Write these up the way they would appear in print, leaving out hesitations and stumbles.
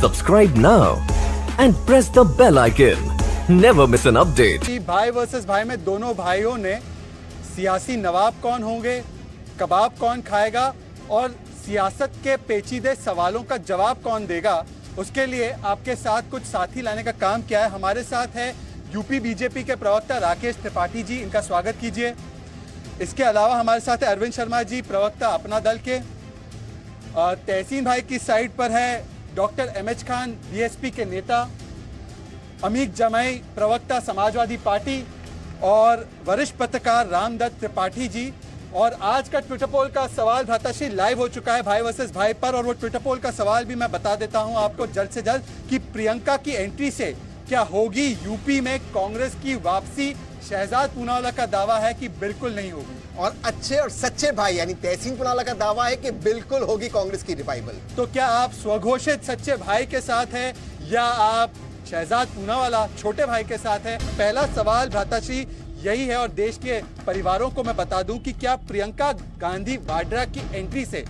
Subscribe now and press the bell icon. Never miss an update. भाई versus भाई में दोनों भाइयों ने सियासी नवाब कौन होंगे, कबाब कौन खाएगा और सियासत के पेचीदे सवालों का जवाब कौन देगा, उसके लिए आपके साथ कुछ साथी लाने का काम किया है। हमारे साथ है यूपी बीजेपी के प्रवक्ता राकेश त्रिपाठी जी, इनका स्वागत कीजिए। इसके अलावा हमारे साथ है अरविंद शर्मा जी, प्रवक्ता अपना दल के। तहसीन भाई की साइड पर है डॉक्टर एमएच खान, बीएसपी के नेता। अमीक जमाई, प्रवक्ता समाजवादी पार्टी और वरिष्ठ पत्रकार रामदत्त त्रिपाठी जी। और आज का ट्विटर पोल का सवाल भ्राताश्री लाइव हो चुका है भाई वर्सेस भाई पर, और वो ट्विटर पोल का सवाल भी मैं बता देता हूं आपको जल्द से जल्द कि प्रियंका की एंट्री से क्या होगी यूपी में कांग्रेस की वापसी। शहजाद पूनावाला का दावा है कि बिल्कुल नहीं होगी, और अच्छे और सच्चे भाई यानी तहसीन पूनावाला का दावा है कि बिल्कुल होगी कांग्रेस की रिवाइवल। तो क्या आप स्वघोषित सच्चे भाई के साथ हैं या आप शहजाद पूनावाला छोटे भाई के साथ हैं? पहला सवाल भ्राताश्री यही है, और देश के परिवारों को मैं बता दूं कि क्या प्रियंका गांधी वाड्रा की एंट्री से,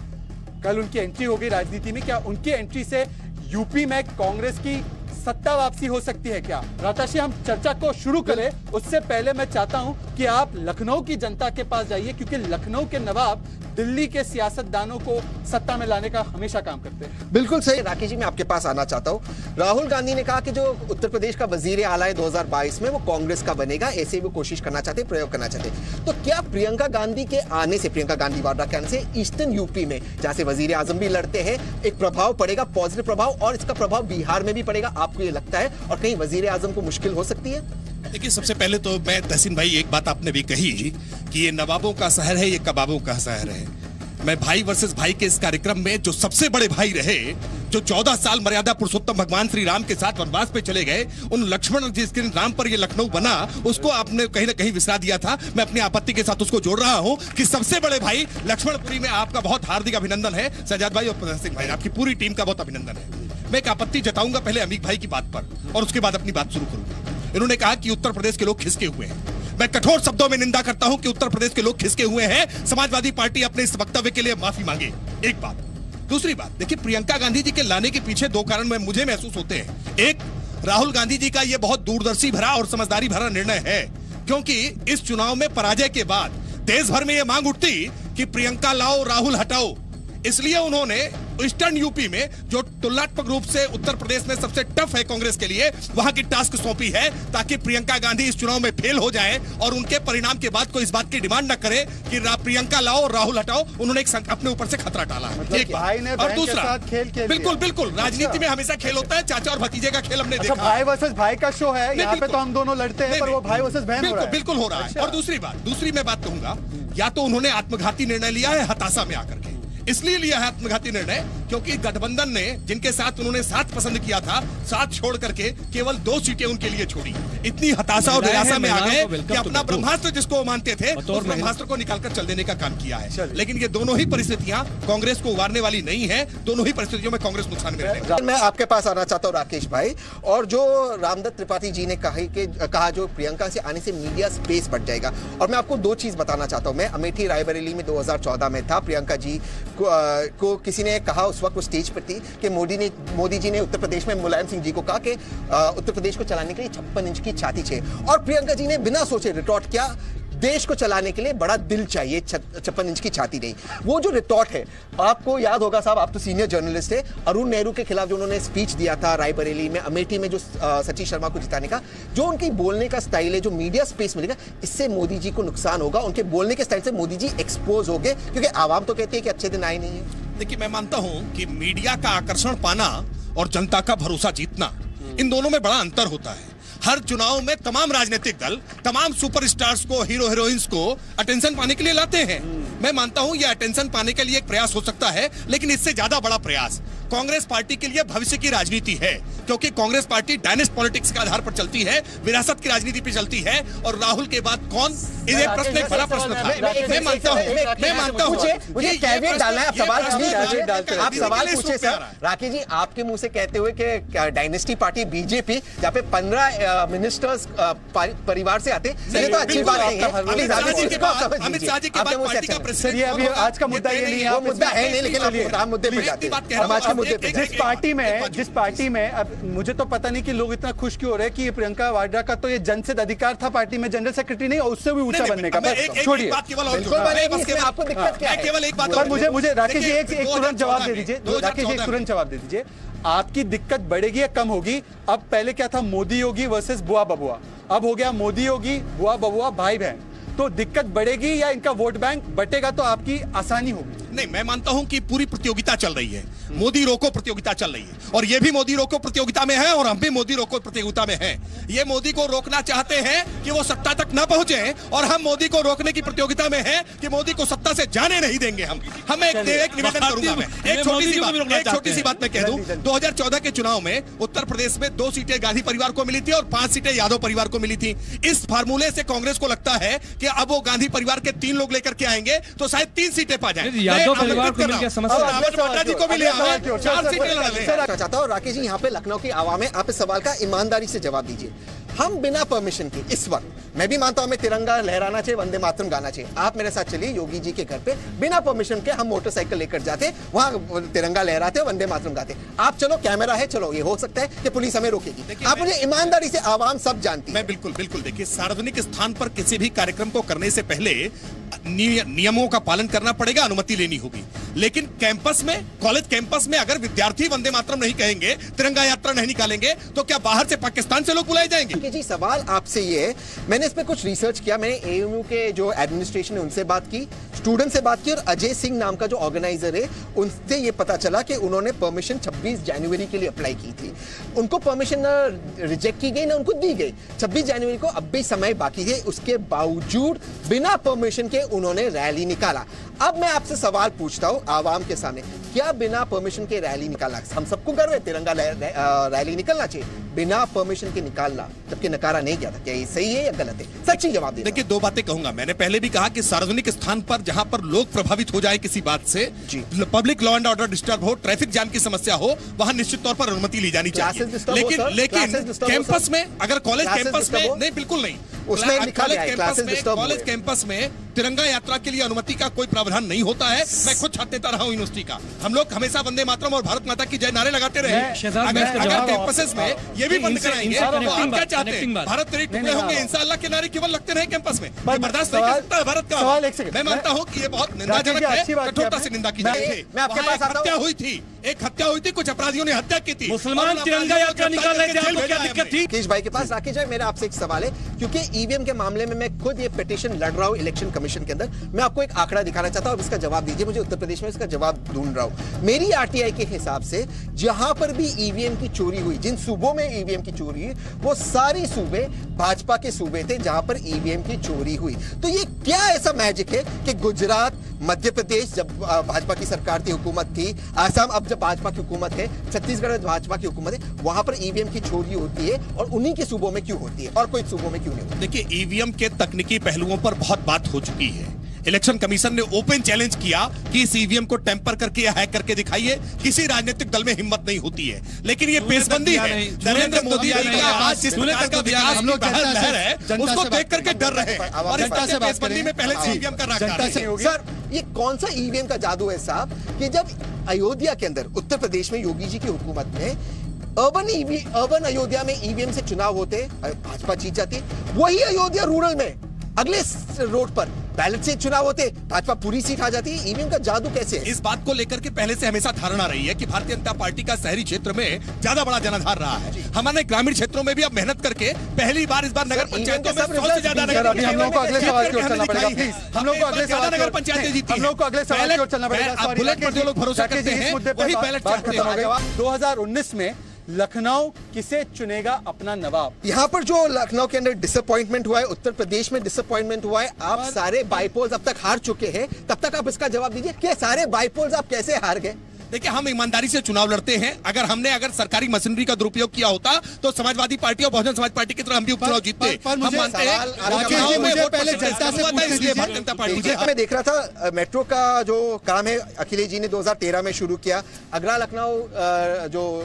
कल उनकी एंट्री होगी राजनीति में, क्या उनकी एंट्री से यूपी में कांग्रेस की सत्ता वापसी हो सकती है क्या? भ्राताश्री हम चर्चा को शुरू करें उससे पहले मैं चाहता हूं कि आप लखनऊ की जनता के पास जाइए, क्योंकि लखनऊ के नवाब दिल्ली के सियासतदानों को सत्ता में लाने का हमेशा काम करते हैं। बिल्कुल सही। राकेश जी, मैं आपके पास आना चाहता हूं। राहुल गांधी ने कहा कि जो उत्तर प्रदेश का वजीर आला है 2022 में वो कांग्रेस का बनेगा, ऐसे वो कोशिश करना चाहते, प्रयोग करना चाहते। तो क्या प्रियंका गांधी के आने से, प्रियंका गांधी वाड्रा के आने से ईस्टर्न यूपी में, जहां से वजीर आजम भी लड़ते हैं, एक प्रभाव पड़ेगा, पॉजिटिव प्रभाव, और इसका प्रभाव बिहार में भी पड़ेगा, आपको ये लगता है? और कहीं वजीर आजम को मुश्किल हो सकती है? देखिए, सबसे पहले तो मैं तहसीन भाई, एक बात आपने भी कही कि ये नवाबों का शहर है, ये कबाबों का शहर है। मैं भाई वर्सेस भाई के इस कार्यक्रम में जो सबसे बड़े भाई रहे, जो 14 साल मर्यादा पुरुषोत्तम भगवान श्री राम के साथ वनवास पे चले गए, उन लक्ष्मण जिसके नाम पर ये लखनऊ बना, उसको आपने कहीं ना कहीं विसरा दिया था। मैं अपनी आपत्ति के साथ उसको जोड़ रहा हूं कि सबसे बड़े भाई लक्ष्मणपुरी में आपका बहुत हार्दिक अभिनंदन है। शहजाद भाई और प्रदर्शन भाई, आपकी पूरी टीम का बहुत अभिनंदन है। मैं एक आपत्ति जताऊंगा पहले अमीक भाई की बात पर, और उसके बाद अपनी बात शुरू करूंगा। इन्होंने कहा कि उत्तर प्रदेश के लोग खिसके हुए हैं। मैं कठोर शब्दों में निंदा करता हूं कि उत्तर प्रदेश के लोग खिसके हुए हैं। समाजवादी पार्टी अपने इस वक्तव्य के लिए माफी मांगे, एक बात। दूसरी बात, देखिए, प्रियंका गांधी जी के लाने के पीछे दो कारण में मुझे महसूस होते हैं। एक, राहुल गांधी जी का यह बहुत दूरदर्शी भरा और समझदारी भरा निर्णय है, क्योंकि इस चुनाव में पराजय के बाद देश भर में यह मांग उठती कि प्रियंका लाओ, राहुल हटाओ। इसलिए उन्होंने ईस्टर्न यूपी में, जो तुलनात्मक रूप से उत्तर प्रदेश में सबसे टफ है कांग्रेस के लिए, वहां की टास्क सौंपी है ताकि प्रियंका गांधी इस चुनाव में फेल हो जाए और उनके परिणाम के बाद कोई इस बात की डिमांड न करे कि प्रियंका लाओ और राहुल हटाओ। उन्होंने एक अपने ऊपर से खतरा टाला है। मतलब भाई ने और दूसरा, खेल बिल्कुल बिल्कुल, राजनीति में हमेशा खेल होता है, चाचा और भतीजे का खेल हमने देखा। भाई वर्सेस भाई का शो है यहाँ पे, तो हम दोनों लड़ते हैं, पर वो भाई वर्सेस बहन हो रहा है। बिल्कुल हो रहा है। और दूसरी मैं बात कहूंगा, या तो उन्होंने आत्मघाती निर्णय लिया है हताशा में आकर के, इसलिए लिया है आत्मघाती निर्णय क्योंकि गठबंधन ने, जिनके साथ उन्होंने साथ पसंद किया था, साथ छोड़ करके केवल 2 सीटें उनके लिए छोड़ी। इतनी हताशा और निराशा में आ गए कि अपना ब्रह्मास्त्र जिसको वो मानते थे, उस ब्रह्मास्त्र को निकालकर चल देने का काम किया है। लेकिन ये दोनों ही परिस्थितियां कांग्रेस को उबारने वाली नहीं है। दोनों ही परिस्थितियों में कांग्रेस नुकसान में रहेगा। मैं आपके पास आना चाहता हूं राकेश भाई, और जो रामदत्त त्रिपाठी जी ने कहा जो प्रियंका से आने से मीडिया स्पेस बढ़ जाएगा, और मैं आपको 2 चीज बताना चाहता हूं। मैं अमेठी रायबरेली में 2014 में था, प्रियंका जी को किसी ने कहा, उस वक्त वो स्टेज पर थी, कि मोदी जी ने उत्तर प्रदेश में मुलायम सिंह जी को कहा कि उत्तर प्रदेश को चलाने के लिए 56 इंच की छाती चाहिए, और प्रियंका जी ने बिना सोचे रिटॉर्ट किया, देश को चलाने के लिए बड़ा दिल चाहिए, 56 इंच की छाती नहीं। वो जो रिटॉर्ट है, आपको याद होगा साहब, आप तो सीनियर जर्नलिस्ट है, अरुण नेहरू के खिलाफ जो उन्होंने स्पीच दिया था रायबरेली में, अमेठी में, जो सचिन शर्मा को जिताने का, जो उनकी बोलने का स्टाइल है, जो मीडिया स्पेस मिलेगा, इससे मोदी जी को नुकसान होगा। उनके बोलने के स्टाइल से मोदी जी एक्सपोज हो गए, क्योंकि आवाम तो कहती है कि अच्छे दिन आए नहीं है। देखिए, मैं मानता हूं कि मीडिया का आकर्षण पाना और जनता का भरोसा जीतना, इन दोनों में बड़ा अंतर होता है। हर चुनाव में तमाम राजनीतिक दल तमाम सुपरस्टार्स को, हीरो हीरोइंस को अटेंशन पाने के लिए लाते हैं। मैं मानता हूं यह अटेंशन पाने के लिए एक प्रयास हो सकता है, लेकिन इससे ज्यादा बड़ा प्रयास कांग्रेस पार्टी के लिए भविष्य की राजनीति है। क्योंकि कांग्रेस पार्टी डायनेस्ट पॉलिटिक्स के आधार पर चलती है, विरासत की राजनीति पे चलती है। और राहुल के बाद कौन, ये प्रश्न एक बड़ा प्रश्न था। मैं मानता हूँ मुझे कैवियट डालना है। आप सवाल आप सवाल पूछे सर। राकेश जी, आपके मुंह से कहते हुए कि डायनेस्टी पार्टी बीजेपी, जहाँ पे 15 मिनिस्टर्स परिवार से आते, ये तो अच्छी बात नहीं है। अमित शाह जी के बाद पार्टी का प्रेसिडेंट, अभी आज का मुद्दा ये नहीं है, वो मुद्दा है नहीं, लेकिन आप मुद्दे पे जाते हैं, समाज के मुद्दे पे। जिस पार्टी में अब मुझे तो पता नहीं कि लोग इतना खुश क्यों हो रहे हैं कि प्रियंका वाड्रा का तो ये जनसित अधिकार था पार्टी में जनरल सेक्रेटरी नहीं, और उससे भी ऊंचा बनने का। छोड़िए, आपको दिक्कत क्या है? केवल एक बात, पर मुझे राकेश जी एक तुरंत जवाब दे दीजिए। राकेश जी, एक तुरंत जवाब दे दीजिए। आपकी दिक्कत बढ़ेगी या कम होगी? अब पहले क्या था, मोदी योगी वर्सेस बुआ बबुआ, अब हो गया मोदी योगी बुआ बबुआ भाई बहन। तो दिक्कत बढ़ेगी या इनका वोट बैंक बटेगा तो आपकी आसानी होगी? नहीं, मैं मानता हूं कि पूरी प्रतियोगिता चल रही है, मोदी रोको प्रतियोगिता चल रही है, और ये भी मोदी रोको प्रतियोगिता में है और हम भी मोदी रोको प्रतियोगिता में हैं। ये मोदी को रोकना चाहते हैं कि वो सत्ता तक ना पहुंचे, और हम मोदी को रोकने की प्रतियोगिता में हैं कि मोदी को सत्ता से जाने नहीं देंगे। हम एक निवेदन करूंगा मैं, एक छोटी सी बात मैं कह दूं। 2014 के चुनाव में उत्तर प्रदेश में 2 सीटें गांधी परिवार को मिली थी और 5 सीटें यादव परिवार को मिली थी। इस फार्मूले से कांग्रेस को लगता है कि अब वो गांधी परिवार के 3 लोग लेकर के आएंगे तो शायद 3 सीटें पा जाएंगे। परिवार को मिल गया, समस्या जी को भी ले 4 सीटें लड़ने चाहता हूं। राकेश जी, यहाँ पे लखनऊ की आवाम है, आप इस सवाल का ईमानदारी से जवाब दीजिए। हम बिना परमिशन के इस वक्त, मैं भी मानता हूं हमें तिरंगा लहराना चाहिए, वंदे मातरम गाना चाहिए। आप मेरे साथ चलिए योगी जी के घर पे, बिना परमिशन के हम मोटरसाइकिल लेकर जाते, वहां तिरंगा लहराते, वंदे मातरम गाते। आप चलो, कैमरा है, चलो, ये हो सकता है कि पुलिस हमें रोकेगी। आप मुझे ईमानदारी से, आवाम सब जानती है। मैं बिल्कुल देखिए, सार्वजनिक स्थान पर किसी भी कार्यक्रम को करने से पहले नियमों का पालन करना पड़ेगा, अनुमति लेनी होगी। लेकिन कैंपस में, कॉलेज कैंपस में अगर विद्यार्थी वंदे मातरम नहीं कहेंगे, तिरंगा यात्रा नहीं निकालेंगे, तो क्या बाहर से पाकिस्तान से लोग बुलाए जाएंगे? जी, सवाल आपसे ये है, मैंने इस पे कुछ रिसर्च किया, मैंने एएमयू के जो एडमिनिस्ट्रेशन है उनसे बात की, स्टूडेंट से बात की, और अजय सिंह नाम का जो ऑर्गेनाइजर है उनसे ये पता चला कि उन्होंने परमिशन 26 जनवरी के लिए अप्लाई की थी। उनको परमिशन ना रिजेक्ट की गई ना उनको दी गई। 26 जनवरी को अब भी समय बाकी है, उसके बावजूद बिना परमिशन के उन्होंने रैली निकाला। अब मैं आपसे सवाल पूछता हूं आवाम के सामने, क्या बिना परमिशन के रैली निकाला? हम सबको गर्व है, तिरंगा रैली निकलना चाहिए, बिना परमिशन के निकालना, जबकि नकारा नहीं किया था, क्या ये सही है या गलत है? सच्ची जवाब दीजिए। देखिए, 2 बातें कहूंगा। मैंने पहले भी कहा कि सार्वजनिक स्थान पर जहां पर लोग प्रभावित हो जाए किसी बात से, public law and order disturb हो, ट्रैफिक जाम की समस्या हो, वहां निश्चित तौर पर अनुमति ली जानी चाहिए। लेकिन कैंपस में, अगर कॉलेज कैंपस में, नहीं, बिल्कुल नहीं, कॉलेज कैंपस में तिरंगा यात्रा के लिए अनुमति का कोई प्रावधान नहीं होता है। मैं खुद छात्र नेता रहा हूं यूनिवर्सिटी का, हम लोग हमेशा वंदे मातरम और भारत माता की जय नारे लगाते रहे। अगर कैंपसेस में ये भी बंद कराएंगे तो आप क्या चाहते हैं? भारत तेरे टुकड़े होंगे इंशाअल्लाह के नारे केवल लगते रहे कैंपस में, बर्दाश्त नहीं कर सकता भारत का। मैं मानता हूं कि ये बहुत निंदाजनक है, कठोरता से निंदा की जाती है। हत्या हुई थी, एक हत्या हुई थी, कुछ अपराधियों ने हत्या की थी, मुसलमान तिरंगा यात्रा निकाल रहे थे, आपको क्या दिक्कत थी? राकेश भाई के पास। राकेश भाई, मेरा आपसे एक सवाल है, क्योंकि ईवीएम के मामले में मैं खुद ये पिटीशन लड़ रहा हूं इलेक्शन कमीशन के अंदर। मैं आपको एक आंकड़ा दिखाना चाहता हूं, अब इसका जवाब दीजिए मुझे। उत्तर प्रदेश में इसका जवाब ढूंढ रहा हूं। मेरी आरटीआई के हिसाब से जहां पर भी ईवीएम की चोरी हुई, जिन सूबों में ईवीएम की चोरी हुई, वो सारी सूबे भाजपा के सूबे थे जहां पर ईवीएम की चोरी हुई। तो ये क्या ऐसा मैजिक है कि गुजरात, मध्य प्रदेश जब भाजपा की सरकार थी, हुकूमत थी, आसाम अब जब भाजपा की हुकूमत है, छत्तीसगढ़ में भाजपा की हुकूमत है, वहां पर ईवीएम की चोरी होती है और उन्हीं के सूबों में क्यों होती है और कोई सूबों में क्यों नहीं होती? देखिए, ईवीएम के तकनीकी पहलुओं पर बहुत बात हो चुकी है। इलेक्शन कमीशन ने ओपन चैलेंज किया कि इस ईवीएम को टेम्पर करके या हैक करके दिखाइए। किसी राजनीतिक दल में हिम्मत नहीं होती है, लेकिन ये पेशबंदी है। नरेंद्र मोदी जी का आज जिस प्रकार का विकास की पहल लहर है, उसको देख करके डर रहे हैं और इस पेशबंदी में पहले से ईवीएम का राग। सर, ये कौन सा ईवीएम का जादू है साहब कि जब अयोध्या के अंदर उत्तर प्रदेश में योगी जी की हुकूमत में अर्बन अयोध्या में ईवीएम से चुनाव होते, भाजपा जीत जाती, वही अयोध्या रूरल में अगले रोड पर बैलेट से चुनाव होते, भाजपा पूरी सीट आ जाती है। ईवीएम का जादू कैसे है? इस बात को लेकर के पहले से हमेशा धारणा रही है कि भारतीय जनता पार्टी का शहरी क्षेत्र में ज्यादा बड़ा जनाधार रहा है। हमारे ग्रामीण क्षेत्रों में भी अब मेहनत करके पहली बार इस बार नगर पंचायतों में 100 से ज्यादा नगर हम लोग को अगले सवाल की ओर चलना पड़ेगा, प्लीज। हम लोग को अगले सवाल नगर पंचायतें जीती, हम लोग को अगले सवाल की ओर चलना पड़ेगा। बुलेट पर जो लोग भरोसा करते हैं वही बैलेट चाहते हैं। 2019 में लखनऊ किसे चुनेगा अपना नवाब? यहाँ पर जो लखनऊ के अंदर डिसअपॉइंटमेंट हुआ है, उत्तर प्रदेश में डिसअपॉइंटमेंट हुआ है। आप सारे बाइपोल्स अब तक हार चुके हैं, तब तक आप इसका जवाब दीजिए कि सारे बाइपोल्स आप कैसे हार गए? देखिए, हम ईमानदारी से चुनाव लड़ते हैं। अगर सरकारी मशीनरी का दुरुपयोग किया होता तो समाजवादी पार्टी और बहुजन समाज पार्टी की तरह हम भी उपचुनाव जीतते। हम मानते हैं पहले जनता से इसलिए भारतीय जनता पार्टी मैं देख रहा था मेट्रो का जो काम है अखिलेश जी ने 2013 में शुरू किया। आगरा लखनऊ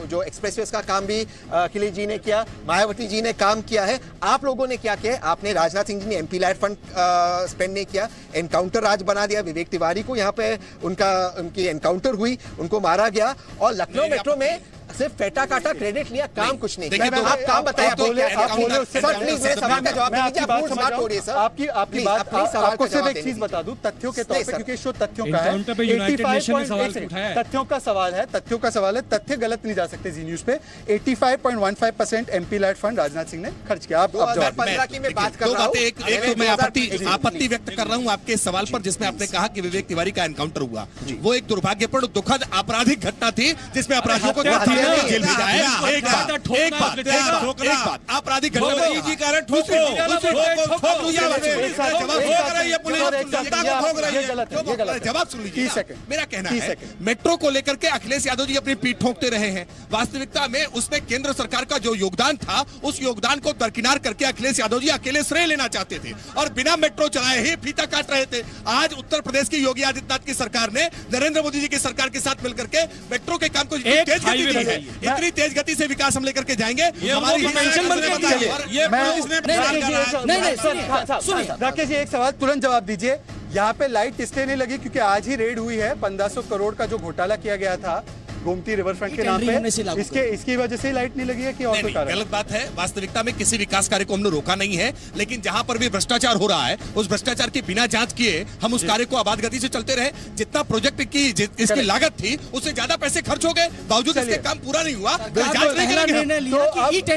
जो एक्सप्रेसवेज का काम भी अखिलेश जी ने किया, मायावती जी ने काम किया है। आप लोगों ने क्या किया? आपने राजनाथ सिंह जी ने एमपी लाइट फंड स्पेंड नहीं किया, एनकाउंटर राज बना दिया। विवेक तिवारी को यहाँ पे उनकी एनकाउंटर हुई, उनको मारा गया। और लखनऊ मेट्रो में सिर्फ फेटा काटा क्रेडिट लिया, काम कुछ नहीं किया। आप काम बताइए, सवाल का जवाब दीजिए। आपकी बात, आपको सिर्फ एक चीज बता दूं तथ्यों के तौर पे, क्योंकि शो तथ्यों का है। तथ्यों का सवाल है, तथ्य गलत नहीं जा सकते जी न्यूज पे। 85.15% MP light fund Rajnath Singh ने खर्च किया। आप 2015 की मैं बात कर रहा हूं। एक तो मैं आपत्ति व्यक्त कर रहा हूं आपके सवाल पर, जिसमें आपने कहा कि विवेक तिवारी का एनकाउंटर हुआ। वो एक दुर्भाग्यपूर्ण दुखद आपराधिक घटना थी जिसमें अपराधियों को जेल भेजा है। एक बात आपराधिक जवाब सुन लीजिए। मेरा कहना है मेट्रो को लेकर के अखिलेश यादव जी अपनी पीठ ठोकते रहे हैं। वास्तविकता में उसमें केंद्र सरकार का जो योगदान था, उस योगदान को दरकिनार करके अखिलेश यादव जी अकेले श्रेय लेना चाहते थे और बिना मेट्रो चलाए ही फीता काट रहे थे। आज उत्तर प्रदेश की योगी आदित्यनाथ की सरकार ने नरेंद्र मोदी जी की सरकार के साथ मिलकर के मेट्रो के काम को तेज गति दी है। इतनी तेज गति से विकास हम लेकर के जाएंगे। राकेश जी, एक सवाल तुरंत जवाब दीजिए। यहाँ पे लाइट इसलिए नहीं लगी क्योंकि आज ही रेड हुई है। 1500 करोड़ का जो घोटाला किया गया था गोमती रिवर फ्रंट के नाम पे, इसकी वजह से लाइट नहीं लगी है कि और कोई कारण? गलत बात है। वास्तविकता में किसी विकास कार्य को हमने रोका नहीं है, लेकिन जहां पर भी भ्रष्टाचार हो रहा है उस भ्रष्टाचार की बिना जांच किए हम उस कार्य को आबाद गति से चलते रहे। जितना प्रोजेक्ट की इसकी लागत थी उससे ज्यादा पैसे खर्च हो गए, बावजूद इसके काम पूरा नहीं हुआ। जांच नहीं करेंगे।